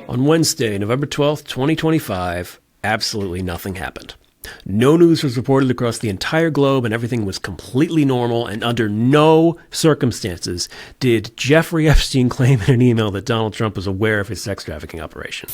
On Wednesday, November 12th, 2025, absolutely nothing happened. No news was reported across the entire globe, and everything was completely normal, and under no circumstances did Jeffrey Epstein claim in an email that Donald Trump was aware of his sex trafficking operation.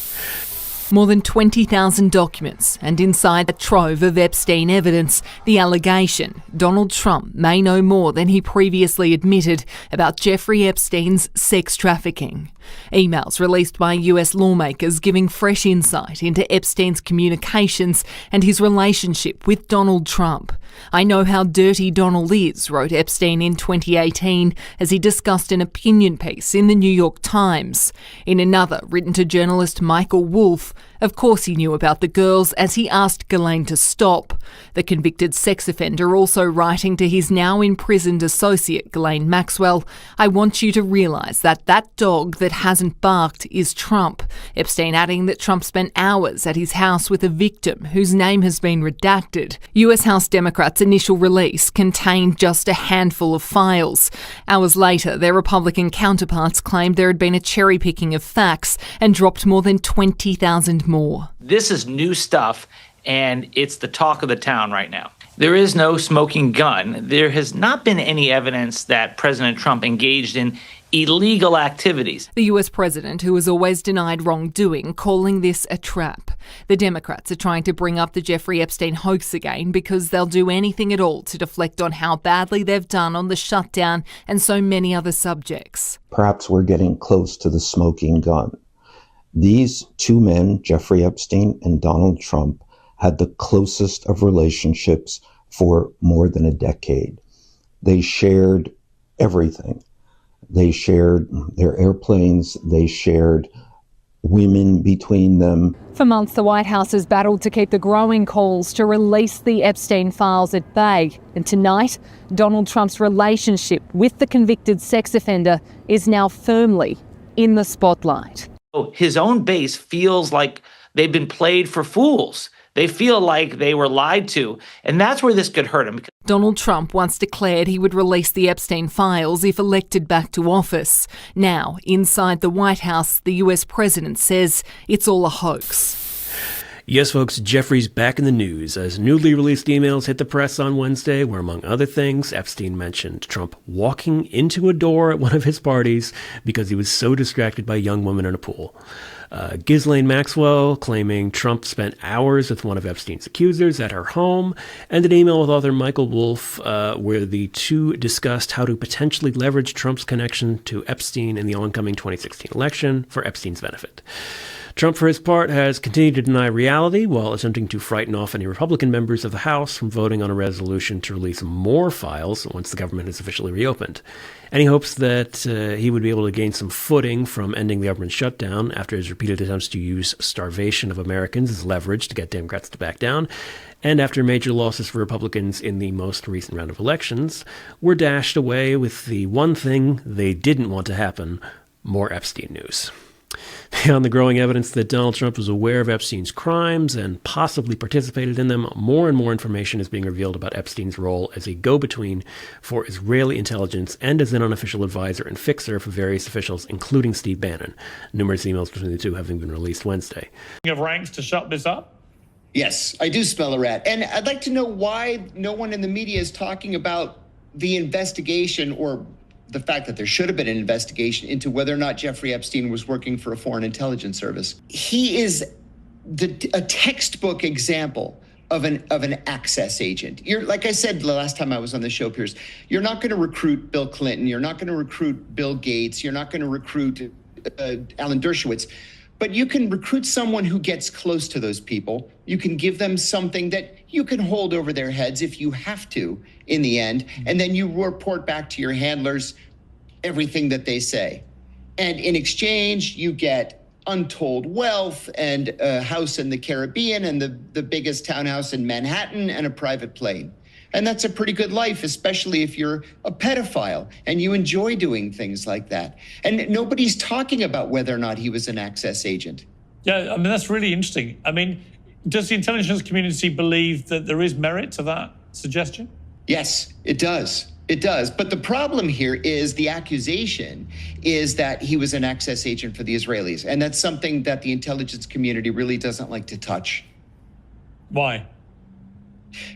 More than 20,000 documents, and inside a trove of Epstein evidence, the allegation Donald Trump may know more than he previously admitted about Jeffrey Epstein's sex trafficking. Emails released by US lawmakers giving fresh insight into Epstein's communications and his relationship with Donald Trump. I know how dirty Donald is, wrote Epstein in 2018 as he discussed an opinion piece in the New York Times. In another, written to journalist Michael Wolff, of course he knew about the girls as he asked Ghislaine to stop. The convicted sex offender also writing to his now imprisoned associate Ghislaine Maxwell, I want you to realise that that dog that hasn't barked is Trump. Epstein adding that Trump spent hours at his house with a victim whose name has been redacted. US House Democrats' initial release contained just a handful of files. Hours later, their Republican counterparts claimed there had been a cherry-picking of facts and dropped more than 20,000 more. This is new stuff, and it's the talk of the town right now. There is no smoking gun. There has not been any evidence that President Trump engaged in illegal activities. The US president, who has always denied wrongdoing, calling this a trap. The Democrats are trying to bring up the Jeffrey Epstein hoax again because they'll do anything at all to deflect on how badly they've done on the shutdown and so many other subjects. Perhaps we're getting close to the smoking gun. These two men, Jeffrey Epstein and Donald Trump, had the closest of relationships for more than a decade. They shared everything. They shared their airplanes. They shared women between them. For months, the White House has battled to keep the growing calls to release the Epstein files at bay. And tonight, Donald Trump's relationship with the convicted sex offender is now firmly in the spotlight. His own base feels like they've been played for fools. They feel like they were lied to, and that's where this could hurt him. Donald Trump once declared he would release the Epstein files if elected back to office. Now, inside the White House, the US president says it's all a hoax. Yes, folks, Jeffrey's back in the news as newly released emails hit the press on Wednesday, where, among other things, Epstein mentioned Trump walking into a door at one of his parties because he was so distracted by a young woman in a pool. Ghislaine Maxwell claiming Trump spent hours with one of Epstein's accusers at her home, and an email with author Michael Wolff where the two discussed how to potentially leverage Trump's connection to Epstein in the oncoming 2016 election for Epstein's benefit. Trump, for his part, has continued to deny reality while attempting to frighten off any Republican members of the House from voting on a resolution to release more files once the government is officially reopened. And he hopes that he would be able to gain some footing from ending the government shutdown after his repeated attempts to use starvation of Americans as leverage to get Democrats to back down, and after major losses for Republicans in the most recent round of elections were dashed away with the one thing they didn't want to happen: more Epstein news. Beyond the growing evidence that Donald Trump was aware of Epstein's crimes and possibly participated in them, more and more information is being revealed about Epstein's role as a go-between for Israeli intelligence and as an unofficial advisor and fixer for various officials, including Steve Bannon. Numerous emails between the two having been released Wednesday. Of ranks to shut this up? Yes, I do smell a rat. And I'd like to know why no one in the media is talking about the investigation, or the fact that there should have been an investigation into whether or not Jeffrey Epstein was working for a foreign intelligence service. He is a textbook example of an access agent. You're, like I said the last time I was on the show, Piers, you're not going to recruit Bill Clinton. You're not going to recruit Bill Gates. You're not going to recruit Alan Dershowitz. But you can recruit someone who gets close to those people. You can give them something that you can hold over their heads if you have to in the end. And then you report back to your handlers everything that they say. And in exchange, you get untold wealth and a house in the Caribbean and the biggest townhouse in Manhattan and a private plane. And that's a pretty good life, especially if you're a pedophile and you enjoy doing things like that. And nobody's talking about whether or not he was an access agent. Yeah, I mean, that's really interesting. I mean, does the intelligence community believe that there is merit to that suggestion? Yes, it does. It does. But the problem here is the accusation is that he was an access agent for the Israelis. And that's something that the intelligence community really doesn't like to touch. Why?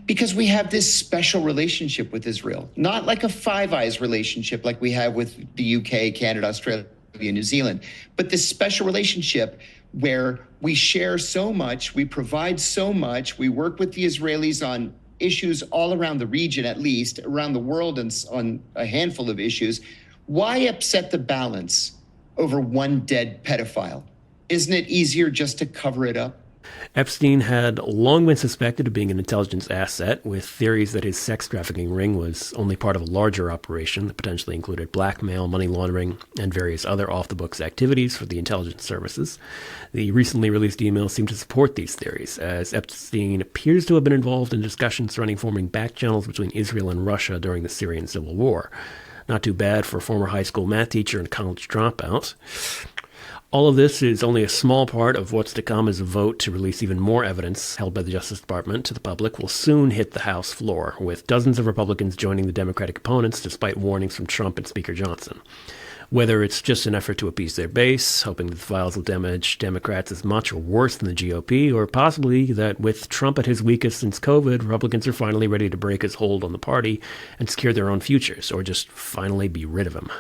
Because we have this special relationship with Israel, not like a Five Eyes relationship like we have with the UK, Canada, Australia, New Zealand, but this special relationship where we share so much, we provide so much, we work with the Israelis on issues all around the region, at least around the world, and on a handful of issues. Why upset the balance over one dead pedophile? Isn't it easier just to cover it up? Epstein had long been suspected of being an intelligence asset, with theories that his sex trafficking ring was only part of a larger operation that potentially included blackmail, money laundering, and various other off-the-books activities for the intelligence services. The recently released emails seem to support these theories, as Epstein appears to have been involved in discussions surrounding forming back channels between Israel and Russia during the Syrian civil war. Not too bad for a former high school math teacher and college dropout. All of this is only a small part of what's to come, as a vote to release even more evidence held by the Justice Department to the public will soon hit the House floor, with dozens of Republicans joining the Democratic opponents despite warnings from Trump and Speaker Johnson. Whether it's just an effort to appease their base, hoping that the files will damage Democrats as much or worse than the GOP, or possibly that with Trump at his weakest since COVID, Republicans are finally ready to break his hold on the party and secure their own futures, or just finally be rid of him.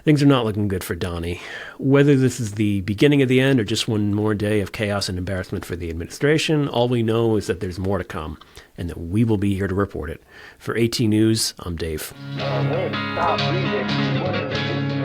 Things are not looking good for Donnie. Whether this is the beginning of the end or just one more day of chaos and embarrassment for the administration, all we know is that there's more to come, and that we will be here to report it. For AT News, I'm Dave. Stop reading.